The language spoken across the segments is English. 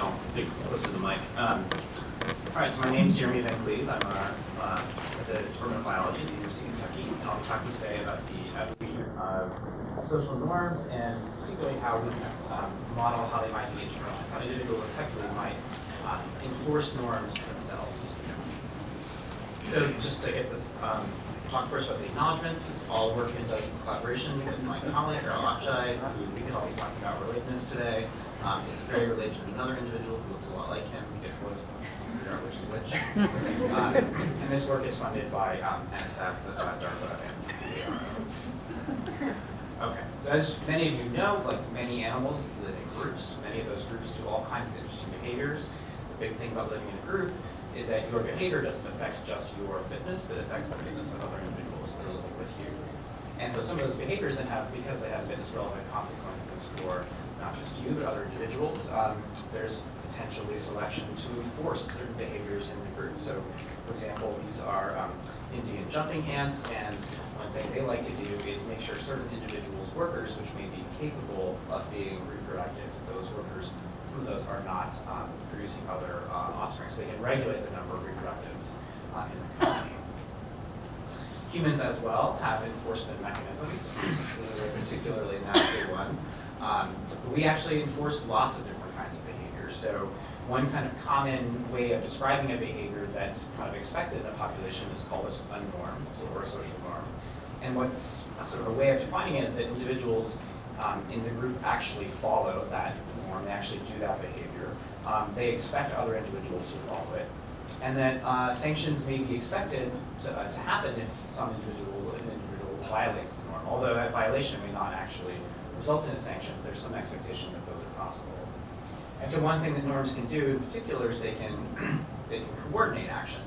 I'll speak closer to the mic. All right, so my name is Jeremy Van Cleve. I'm at the Department of Biology at the University of Kentucky, and I'll be talking today about the evolution of social norms and particularly how we can model how they might be internalized, how individuals effectively might enforce norms themselves. So just to get this, talk first about the acknowledgements. This is all work in collaboration with my colleague, Earl Akshai, who we can all be talking about relatedness today. Is very related to another individual who looks a lot like him. We get photos of him, figure out which is which. And this work is funded by NSF, DARPA, and ARO. Okay, so as many of you know, like many animals live in groups. Many of those groups do all kinds of interesting behaviors. The big thing about living in a group is that your behavior doesn't affect just your fitness, but it affects the fitness of other individuals that are living with you. And so some of those behaviors then have, because they have fitness relevant consequences for not just you, but other individuals, there's potentially selection to enforce certain behaviors in the group. So, for example, these are Indian jumping ants, and one thing they like to do is make sure certain individuals' workers, which may be capable of being reproductive, those workers, some of those are not producing other offspring, so they can regulate the number of reproductives in the colony. Humans as well have enforcement mechanisms, a particularly nasty one. We actually enforce lots of different kinds of behaviors. So one kind of common way of describing a behavior that's kind of expected in a population is called a norm, or a social norm. And what's sort of a way of defining it is that individuals in the group actually follow that norm. They actually do that behavior. They expect other individuals to follow it. And that sanctions may be expected to happen if an individual violates the norm. Although that violation may not actually result in a sanction, there's some expectation that those are possible. And so one thing that norms can do in particular is they can coordinate action.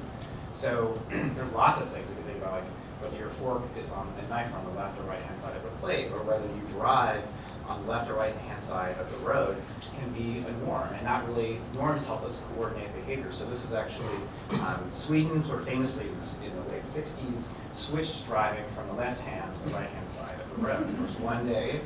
So there's lots of things we can think about, like whether your fork is on a knife on the left or right hand side of a plate, or whether you drive on the left or right hand side of the road can be a norm. And not really, norms help us coordinate behavior. So this is actually Sweden, sort of famously in the late 60s, switched driving from the left hand to the right hand side of the road. There was one day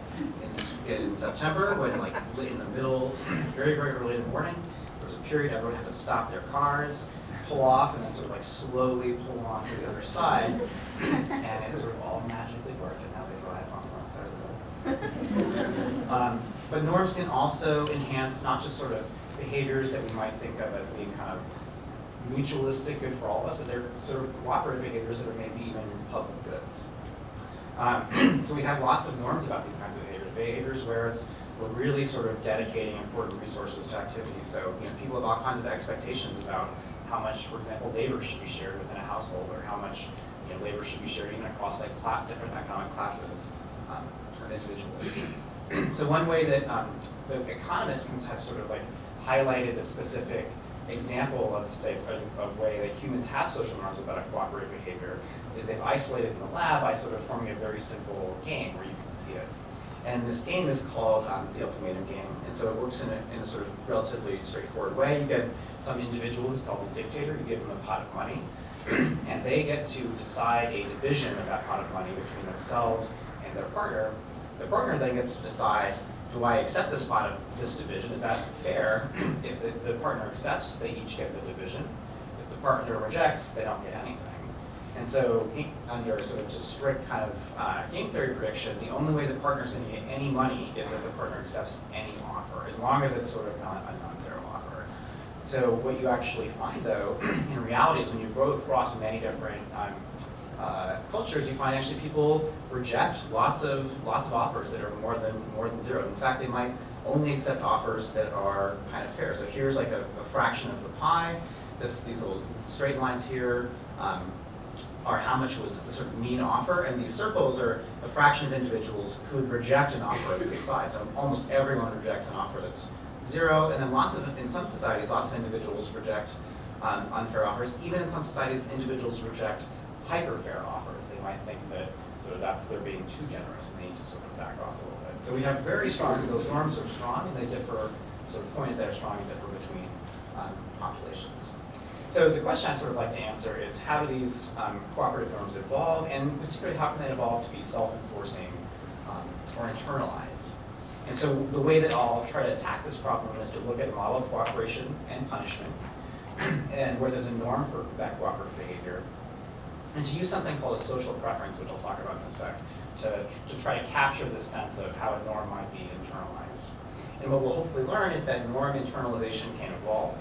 in September when, like, in the middle, very, very early in the morning, there was a period everyone had to stop their cars, pull off, and then sort of like slowly pull on to the other side, and it sort of all magically worked, and now they drive on the right side of the road. But norms can also enhance not just sort of behaviors that we might think of as being kind of mutualistic, good for all of us, but they're sort of cooperative behaviors that are maybe even public goods. So we have lots of norms about these kinds of behaviors where we're really sort of dedicating important resources to activities. So people have all kinds of expectations about how much, for example, labor should be shared within a household, or how much labor should be shared even across like different economic classes of individuals. So one way that the economists have sort of like highlighted a specific example of, say, a way that humans have social norms about a cooperative behavior is they've isolated in the lab by sort of forming a very simple game where you can see it. And this game is called the ultimatum game. And so it works in a sort of relatively straightforward way. You get some individual who's called the dictator, you give them a pot of money, and they get to decide a division of that pot of money between themselves and their partner. The partner then gets to decide, do I accept this pot of this division? Is that fair? If the partner accepts, they each get the division. If the partner rejects, they don't get anything. And so under sort of just strict kind of game theory prediction, the only way the partner's going to get any money is if the partner accepts any offer, as long as it's sort of not a non-zero offer. So what you actually find, though, in reality is when you go across many different cultures, you find actually people reject lots of offers that are more than zero. In fact, they might only accept offers that are kind of fair. So here's like a fraction of the pie. These little straight lines here are how much was the sort of mean offer, and these circles are a fraction of individuals who would reject an offer of this size. So almost everyone rejects an offer that's zero, and then in some societies, lots of individuals reject unfair offers. Even in some societies, individuals reject hyper-fair offers. They might think that they're being too generous and they need to sort of back off a little bit. So we have very strong, those norms are strong, and they differ, sort of points that are strong and differ between populations. So the question I'd sort of like to answer is, how do these cooperative norms evolve, and particularly how can they evolve to be self-enforcing or internalized? And so the way that I'll try to attack this problem is to look at a model of cooperation and punishment, and where there's a norm for that cooperative behavior, and to use something called a social preference, which I'll talk about in a sec, to try to capture this sense of how a norm might be internalized. And what we'll hopefully learn is that norm internalization can evolve,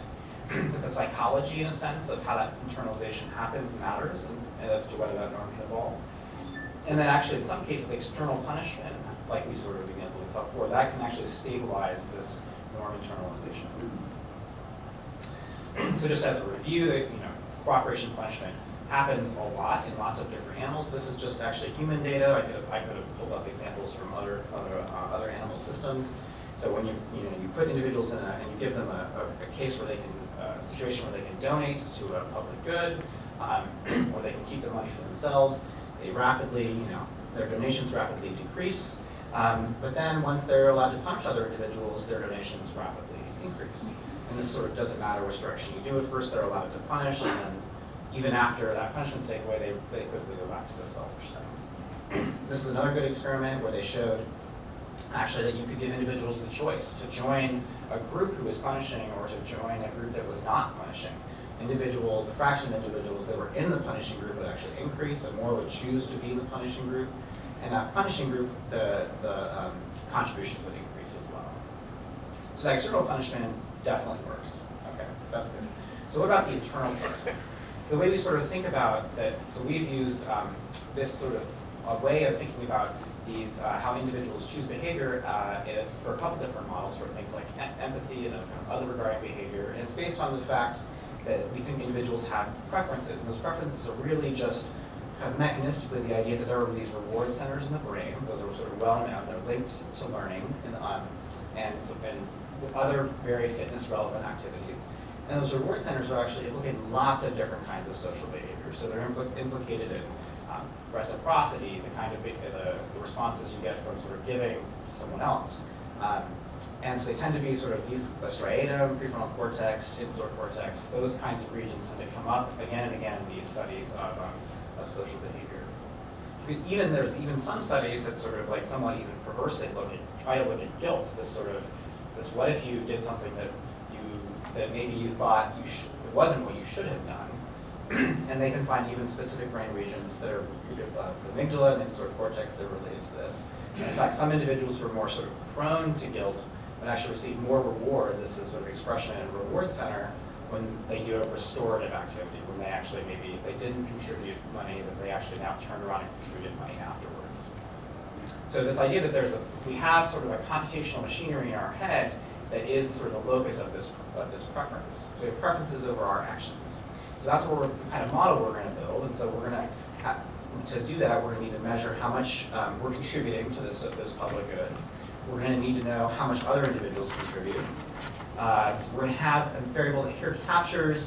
that the psychology, in a sense, of how that internalization happens matters, and as to whether that norm can evolve. And then actually, in some cases, external punishment, like we sort of began to saw before, that can actually stabilize this norm internalization. So just as a review, that cooperation punishment happens a lot in lots of different animals. This is just actually human data. I could have pulled up examples from other animal systems. So when you put individuals in and you give them a case where they can a situation where they can donate to a public good, or they can keep their money for themselves, they rapidly, their donations rapidly decrease. But then once they're allowed to punish other individuals, their donations rapidly increase. And this sort of doesn't matter which direction you do it. First, they're allowed to punish, and then even after that punishment's taken away, they quickly go back to the selfish thing. This is another good experiment where they showed actually that you could give individuals the choice to join a group who was punishing or to join a group that was not punishing. Individuals, the fraction of individuals that were in the punishing group would actually increase, and more would choose to be in the punishing group. And that punishing group, the contributions would increase as well. So that external punishment definitely works. Okay, that's good. So what about the internal part? So the way we sort of think about that, so we've used this sort of a way of thinking about these, how individuals choose behavior for a couple different models for things like empathy and kind of other regarding behavior. And it's based on the fact that we think individuals have preferences. And those preferences are really just kind of mechanistically the idea that there are these reward centers in the brain. Those are sort of well known. They're linked to learning and with other very fitness relevant activities. And those reward centers are actually implicated in lots of different kinds of social behavior. So they're implicated in reciprocity, the kind of the responses you get from sort of giving to someone else. And so they tend to be sort of these, the striatum, prefrontal cortex, insula cortex, those kinds of regions tend to come up again and again in these studies of social behavior. There's even some studies that sort of like somewhat even perversely try to look at guilt, this what if you did something that maybe you thought it wasn't what you should have done. And they can find even specific brain regions that are the amygdala and insula cortex that are related to this. And in fact, some individuals who are more sort of prone to guilt would actually receive more reward. This is sort of expression in a reward center when they do a restorative activity, when they actually maybe, if they didn't contribute money, that they actually now turn around and contributed money afterwards. So this idea that we have sort of a computational machinery in our head that is sort of the locus of this preference. So we have preferences over our actions. So that's what the kind of model we're going to build. And so we're going to do that, we're going to need to measure how much we're contributing to this public good. We're going to need to know how much other individuals contribute. We're going to have a variable that here captures,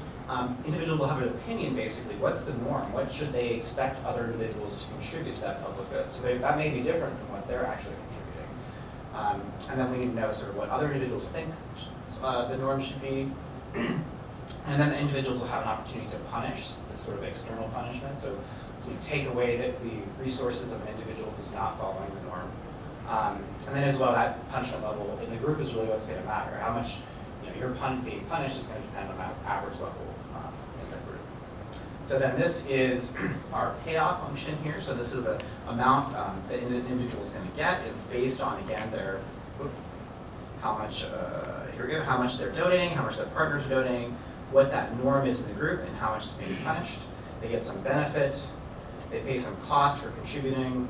individuals will have an opinion basically. What's the norm? What should they expect other individuals to contribute to that public good? So that may be different from what they're actually contributing. And then we need to know sort of what other individuals think the norm should be. And then the individuals will have an opportunity to punish, this sort of external punishment. So to take away the resources of an individual who's not following the norm. And then as well, that punishment level in the group is really what's going to matter. How much you're being punished is going to depend on that average level in the group. So then this is our payoff function here. So this is the amount that an individual is going to get. It's based on, again, how much they're donating, how much their partners are donating, what that norm is in the group, and how much is being punished. They get some benefit, they pay some cost for contributing,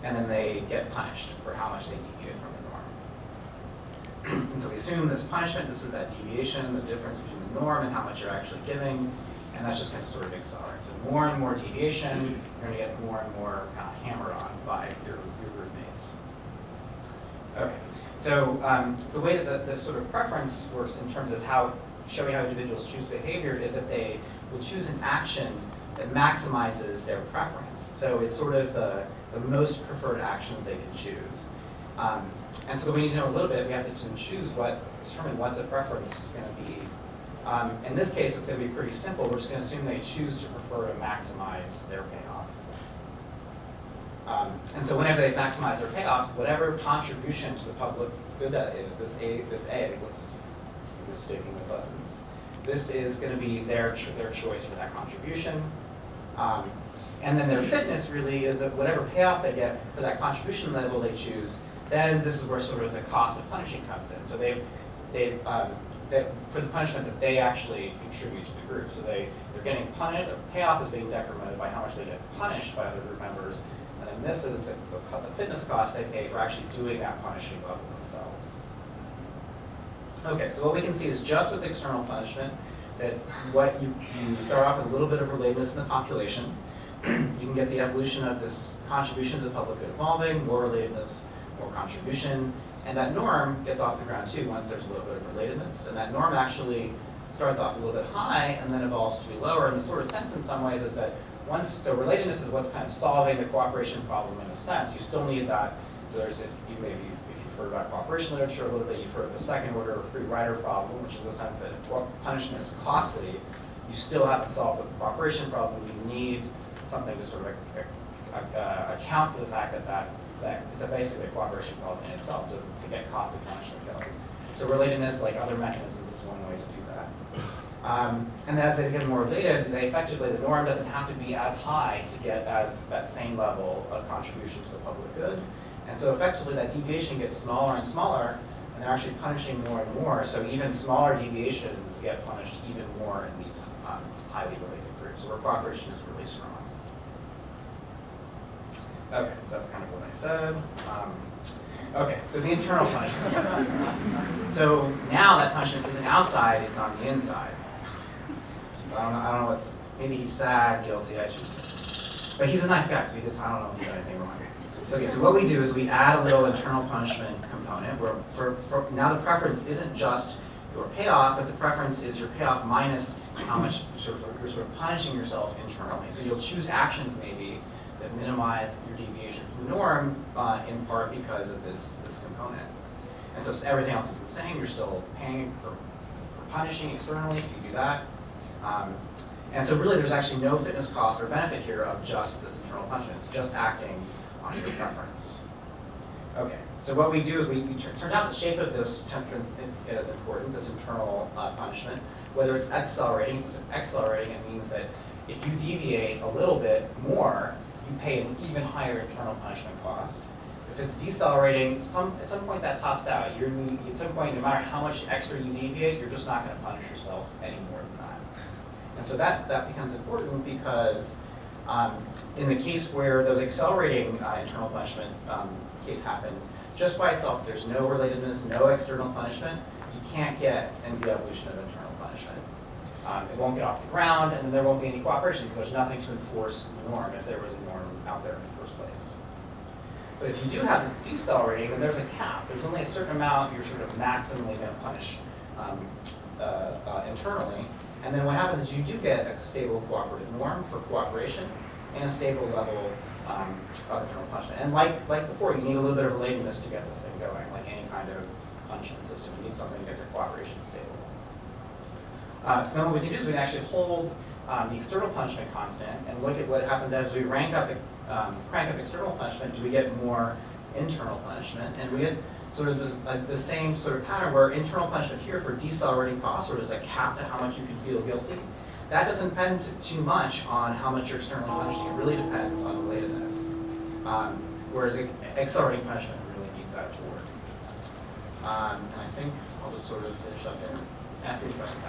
and then they get punished for how much they deviate from the norm. And so we assume this punishment, this is that deviation, the difference between the norm and how much you're actually giving, and that's just going to sort of accelerate. So more and more deviation, you're going to get more and more kind of hammered on by your group mates. Okay, so the way that this sort of preference works in terms of showing how individuals choose behavior is that they will choose an action that maximizes their preference. So it's sort of the most preferred action they can choose. And so we need to know a little bit. We have to determine what's a preference going to be. In this case, it's going to be pretty simple. We're just going to assume they choose to prefer to maximize their payoff. And so whenever they maximize their payoff, whatever contribution to the public good that is, this A, whoops, I'm mistaking the buttons. This is going to be their choice for that contribution. And then their fitness really is that whatever payoff they get for that contribution level they choose, then this is where sort of the cost of punishing comes in. So for the punishment that they actually contribute to the group. So they're getting punished, the payoff is being decremented by how much they get punished by other group members. And then this is the fitness cost they pay for actually doing that punishing level themselves. Okay, so what we can see is just with external punishment, that what you start off with a little bit of relatedness in the population. You can get the evolution of this contribution to the public good evolving, more relatedness, more contribution, and that norm gets off the ground too once there's a little bit of relatedness. And that norm actually starts off a little bit high and then evolves to be lower. And the sort of sense in some ways is that so relatedness is what's kind of solving the cooperation problem in a sense. You still need that. So there's, if you've heard about cooperation literature a little bit, you've heard of the second order free rider problem, which is the sense that if punishment is costly, you still haven't solved the cooperation problem. You need something to sort of account for the fact that it's basically a cooperation problem in itself to get costly punishment going. So relatedness, like other mechanisms, is one way to do that. And as they get more related, the norm doesn't have to be as high to get as that same level of contribution to the public good. And so effectively that deviation gets smaller and smaller, and they're actually punishing more and more. So even smaller deviations get punished even more in these highly related groups. So where cooperation is really strong. Okay, so that's kind of what I said. Okay, so the internal punishment. So now that punishment isn't outside, it's on the inside. So I don't know what's, maybe he's sad, guilty, I choose. But he's a nice guy, so I don't know if he did anything wrong. So, okay, so what we do is we add a little internal punishment component where now the preference isn't just your payoff, but the preference is your payoff minus how much you're sort of punishing yourself internally. So you'll choose actions maybe that minimize your deviation from the norm, in part because of this component. And so everything else is the same. You're still paying for punishing externally if you do that. And so really there's actually no fitness cost or benefit here of just this internal punishment. It's just acting on your preference. Okay, so what we do is we turn out the shape of this is important, this internal punishment. Whether it's accelerating, it means that if you deviate a little bit more, you pay an even higher internal punishment cost. If it's decelerating, at some point that tops out. At some point, no matter how much extra you deviate, you're just not going to punish yourself any more than that. And so that becomes important because in the case where those accelerating internal punishment case happens, just by itself, if there's no relatedness, no external punishment, you can't get any evolution of internal punishment. It won't get off the ground, and there won't be any cooperation because there's nothing to enforce the norm if there was a norm out there in the first place. But if you do have this decelerating, then there's a cap. There's only a certain amount you're sort of maximally going to punish internally. And then what happens is you do get a stable cooperative norm for cooperation and a stable level of internal punishment. And like before, you need a little bit of relatedness to get the thing going, like any kind of punishment system. You need something to get the cooperation stable. So then what we can do is we can actually hold the external punishment constant and look at what happens as we crank up external punishment. Do we get more internal punishment? And we get sort of the same sort of pattern where internal punishment here for decelerating costs, or there's a cap to how much you can feel guilty. That doesn't depend too much on how much you're externally punishing. It really depends on relatedness. Whereas accelerating punishment really needs that to work. And I think I'll just sort of finish up there. Ask any questions.